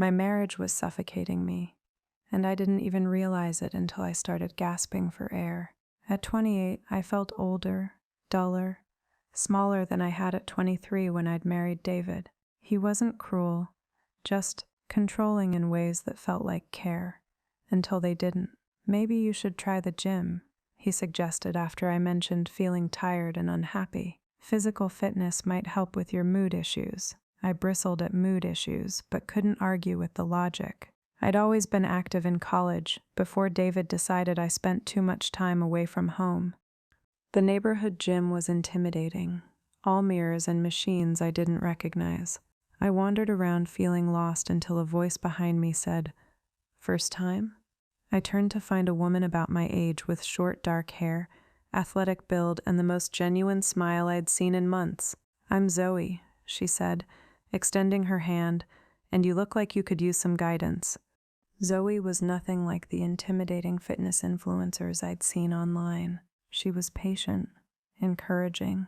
My marriage was suffocating me, and I didn't even realize it until I started gasping for air. At 28, I felt older, duller, smaller than I had at 23 when I'd married David. He wasn't cruel, just controlling in ways that felt like care, until they didn't. Maybe you should try the gym, he suggested after I mentioned feeling tired and unhappy. Physical fitness might help with your mood issues. I bristled at mood issues, but couldn't argue with the logic. I'd always been active in college, before David decided I spent too much time away from home. The neighborhood gym was intimidating, all mirrors and machines I didn't recognize. I wandered around feeling lost until a voice behind me said, "First time?" I turned to find a woman about my age with short dark hair, athletic build, and the most genuine smile I'd seen in months. "I'm Zoe," she said, extending her hand, "and you look like you could use some guidance." Zoe was nothing like the intimidating fitness influencers I'd seen online. She was patient, encouraging,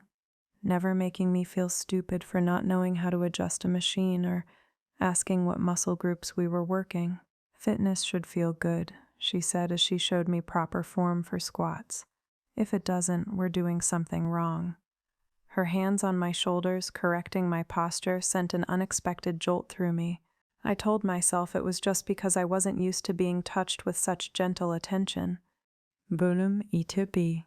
never making me feel stupid for not knowing how to adjust a machine or asking what muscle groups we were working. "Fitness should feel good," she said as she showed me proper form for squats. "If it doesn't, we're doing something wrong." Her hands on my shoulders, correcting my posture, sent an unexpected jolt through me. I told myself it was just because I wasn't used to being touched with such gentle attention. Bölüm itibi.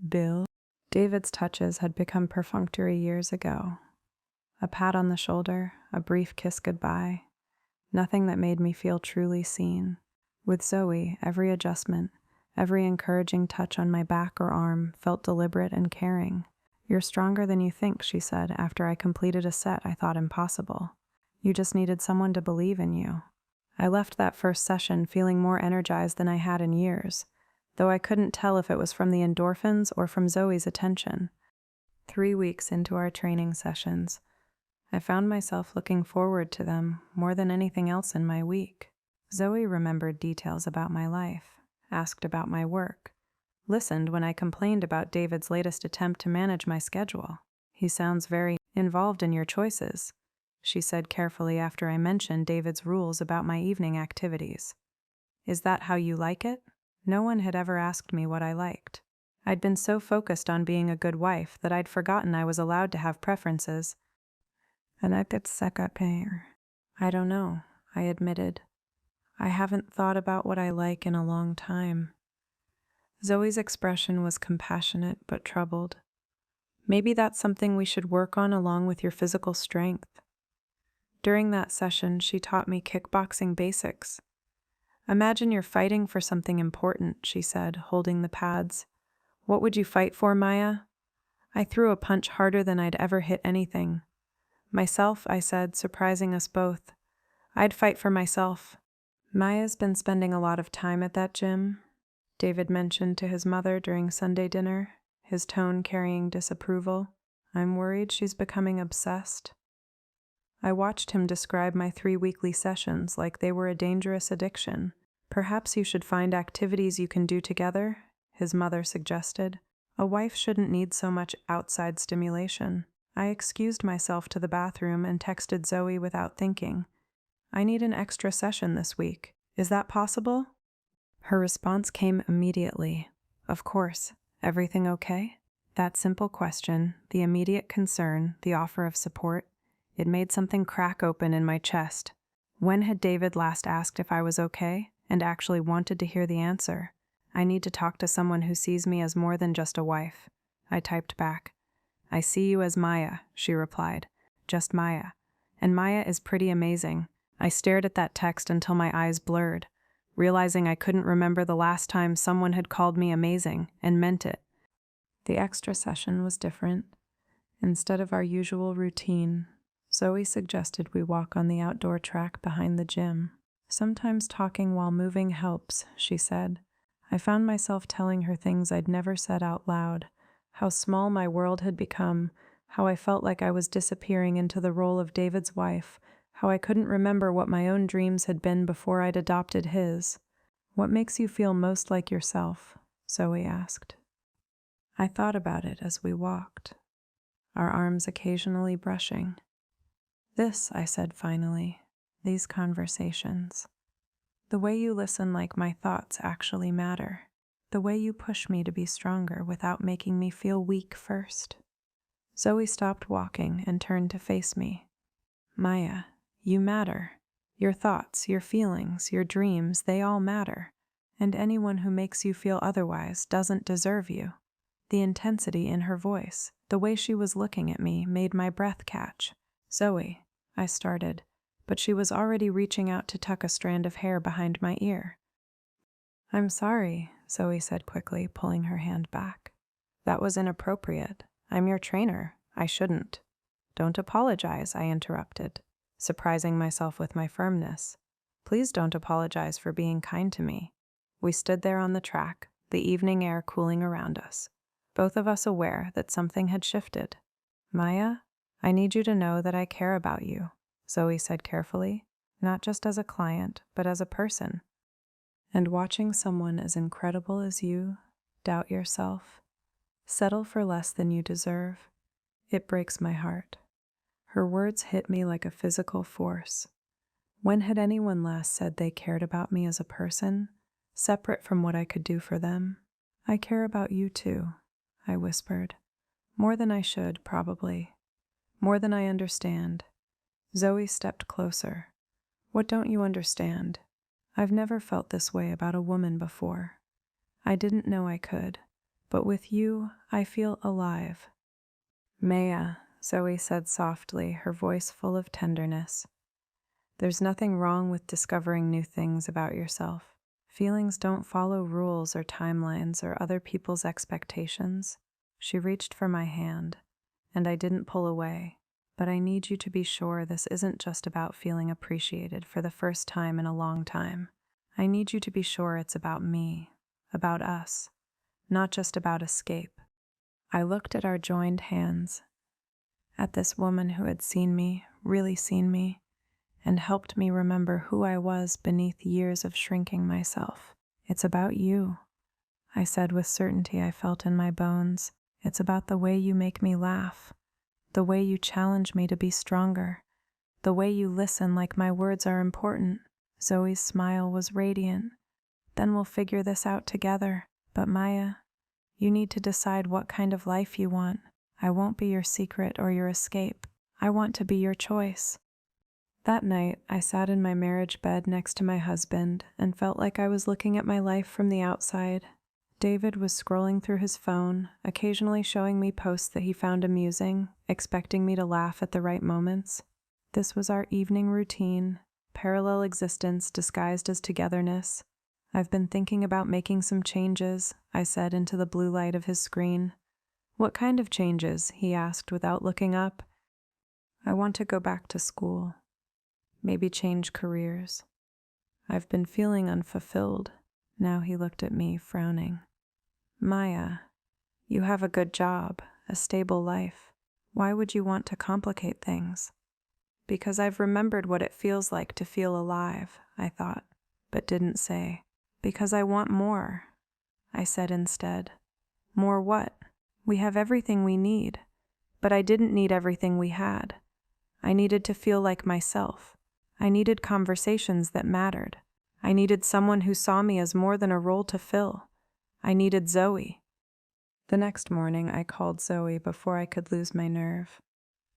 Bill. David's touches had become perfunctory years ago. A pat on the shoulder, a brief kiss goodbye. Nothing that made me feel truly seen. With Zoe, every adjustment, every encouraging touch on my back or arm felt deliberate and caring. "You're stronger than you think," she said after I completed a set I thought impossible. "You just needed someone to believe in you." I left that first session feeling more energized than I had in years, though I couldn't tell if it was from the endorphins or from Zoe's attention. 3 weeks into our training sessions, I found myself looking forward to them more than anything else in my week. Zoe remembered details about my life, asked about my work, listened when I complained about David's latest attempt to manage my schedule. "He sounds very involved in your choices," she said carefully after I mentioned David's rules about my evening activities. "Is that how you like it?" No one had ever asked me what I liked. I'd been so focused on being a good wife that I'd forgotten I was allowed to have preferences. "And I get sick up here." "I don't know," I admitted. "I haven't thought about what I like in a long time." Zoe's expression was compassionate but troubled. "Maybe that's something we should work on along with your physical strength." During that session, she taught me kickboxing basics. "Imagine you're fighting for something important," she said, holding the pads. "What would you fight for, Maya?" I threw a punch harder than I'd ever hit anything. "Myself," I said, surprising us both. "I'd fight for myself." "Maya's been spending a lot of time at that gym," David mentioned to his mother during Sunday dinner, his tone carrying disapproval. "I'm worried she's becoming obsessed." I watched him describe my 3 weekly sessions like they were a dangerous addiction. "Perhaps you should find activities you can do together," his mother suggested. "A wife shouldn't need so much outside stimulation." I excused myself to the bathroom and texted Zoe without thinking. "I need an extra session this week. Is that possible?" Her response came immediately. "Of course. Everything okay?" That simple question, the immediate concern, the offer of support, it made something crack open in my chest. When had David last asked if I was okay, and actually wanted to hear the answer? "I need to talk to someone who sees me as more than just a wife," I typed back. "I see you as Maya," she replied. "Just Maya. And Maya is pretty amazing." I stared at that text until my eyes blurred, realizing I couldn't remember the last time someone had called me amazing and meant it. The extra session was different. Instead of our usual routine, Zoe suggested we walk on the outdoor track behind the gym. "Sometimes talking while moving helps," she said. I found myself telling her things I'd never said out loud, how small my world had become, how I felt like I was disappearing into the role of David's wife, how I couldn't remember what my own dreams had been before I'd adopted his. "What makes you feel most like yourself?" Zoe asked. I thought about it as we walked, our arms occasionally brushing. "This," I said finally, these conversations. The way you listen like my thoughts actually matter. The way you push me to be stronger without making me feel weak first. Zoe stopped walking and turned to face me. Maya, you matter. Your thoughts, your feelings, your dreams, they all matter. And anyone who makes you feel otherwise doesn't deserve you. The intensity in her voice, the way she was looking at me, made my breath catch. Zoe, I started, but she was already reaching out to tuck a strand of hair behind my ear. I'm sorry, Zoe said quickly, pulling her hand back. That was inappropriate. I'm your trainer. I shouldn't. Don't apologize, I interrupted, surprising myself with my firmness. Please don't apologize for being kind to me. We stood there on the track, the evening air cooling around us, both of us aware that something had shifted. Maya, I need you to know that I care about you, Zoe said carefully, not just as a client, but as a person. And watching someone as incredible as you doubt yourself, settle for less than you deserve, it breaks my heart. Her words hit me like a physical force. When had anyone last said they cared about me as a person, separate from what I could do for them? I care about you too, I whispered. More than I should, probably. More than I understand. Zoe stepped closer. What don't you understand? I've never felt this way about a woman before. I didn't know I could, but with you, I feel alive. Maya, Zoe said softly, her voice full of tenderness. There's nothing wrong with discovering new things about yourself. Feelings don't follow rules or timelines or other people's expectations. She reached for my hand, and I didn't pull away. But I need you to be sure this isn't just about feeling appreciated for the first time in a long time. I need you to be sure it's about me, about us, not just about escape. I looked at our joined hands, at this woman who had seen me, really seen me, and helped me remember who I was beneath years of shrinking myself. It's about you, I said with certainty I felt in my bones. It's about the way you make me laugh. The way you challenge me to be stronger, the way you listen like my words are important. Zoe's smile was radiant. Then we'll figure this out together. But Maya, you need to decide what kind of life you want. I won't be your secret or your escape. I want to be your choice. That night, I sat in my marriage bed next to my husband and felt like I was looking at my life from the outside. David was scrolling through his phone, occasionally showing me posts that he found amusing, expecting me to laugh at the right moments. This was our evening routine, parallel existence disguised as togetherness. I've been thinking about making some changes, I said into the blue light of his screen. What kind of changes? He asked without looking up. I want to go back to school. Maybe change careers. I've been feeling unfulfilled. Now he looked at me, frowning. Maya, you have a good job, a stable life. Why would you want to complicate things? Because I've remembered what it feels like to feel alive, I thought, but didn't say. Because I want more, I said instead. More what? We have everything we need. But I didn't need everything we had. I needed to feel like myself. I needed conversations that mattered. I needed someone who saw me as more than a role to fill. I needed Zoe. The next morning, I called Zoe before I could lose my nerve.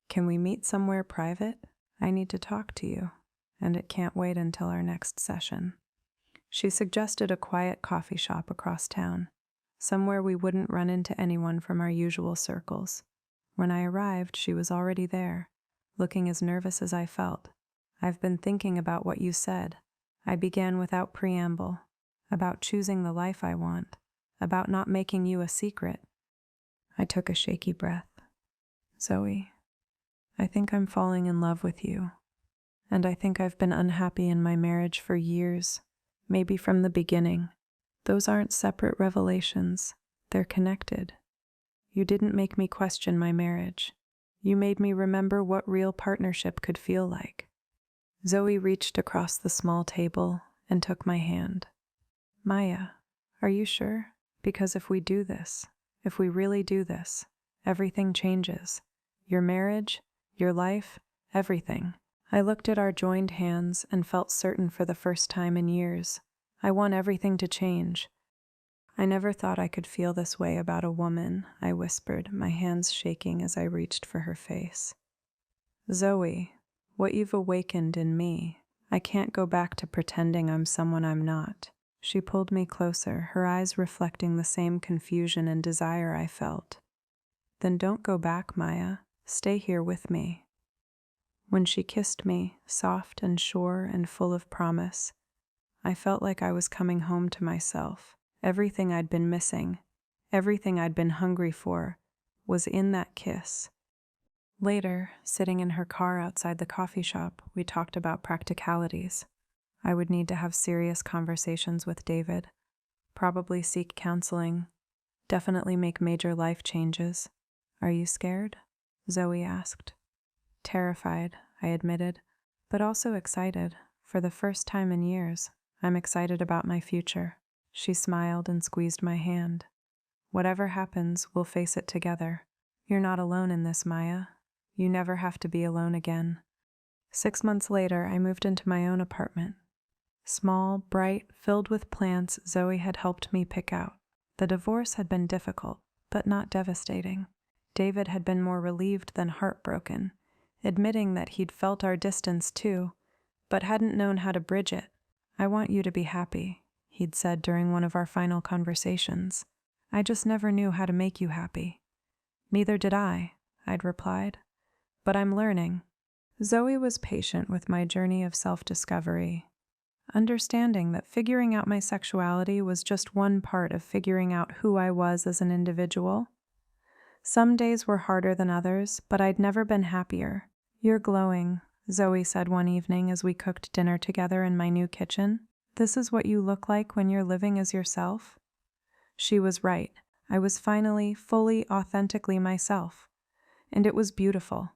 Can we meet somewhere private? I need to talk to you, and it can't wait until our next session. She suggested a quiet coffee shop across town, somewhere we wouldn't run into anyone from our usual circles. When I arrived, she was already there, looking as nervous as I felt. I've been thinking about what you said. I began without preamble, about choosing the life I want, about not making you a secret. I took a shaky breath. Zoe, I think I'm falling in love with you, and I think I've been unhappy in my marriage for years, maybe from the beginning. Those aren't separate revelations, they're connected. You didn't make me question my marriage. You made me remember what real partnership could feel like. Zoe reached across the small table and took my hand. Maya, are you sure? Because if we do this, if we really do this, everything changes. Your marriage, your life, everything. I looked at our joined hands and felt certain for the first time in years. I want everything to change. I never thought I could feel this way about a woman, I whispered, my hands shaking as I reached for her face. Zoe, what you've awakened in me, I can't go back to pretending I'm someone I'm not. She pulled me closer, her eyes reflecting the same confusion and desire I felt. Then don't go back, Maya. Stay here with me. When she kissed me, soft and sure and full of promise, I felt like I was coming home to myself. Everything I'd been missing, everything I'd been hungry for, was in that kiss. Later, sitting in her car outside the coffee shop, we talked about practicalities. I would need to have serious conversations with David, probably seek counseling, definitely make major life changes. Are you scared? Zoe asked. Terrified, I admitted, but also excited. For the first time in years, I'm excited about my future. She smiled and squeezed my hand. Whatever happens, we'll face it together. You're not alone in this, Maya. You never have to be alone again. 6 months later, I moved into my own apartment. Small, bright, filled with plants Zoe had helped me pick out. The divorce had been difficult, but not devastating. David had been more relieved than heartbroken, admitting that he'd felt our distance too, but hadn't known how to bridge it. I want you to be happy, he'd said during one of our final conversations. I just never knew how to make you happy. Neither did I'd replied. But I'm learning. Zoe was patient with my journey of self-discovery, understanding that figuring out my sexuality was just one part of figuring out who I was as an individual. Some days were harder than others, but I'd never been happier. You're glowing, Zoe said one evening as we cooked dinner together in my new kitchen. This is what you look like when you're living as yourself. She was right. I was finally, fully, authentically myself. And it was beautiful.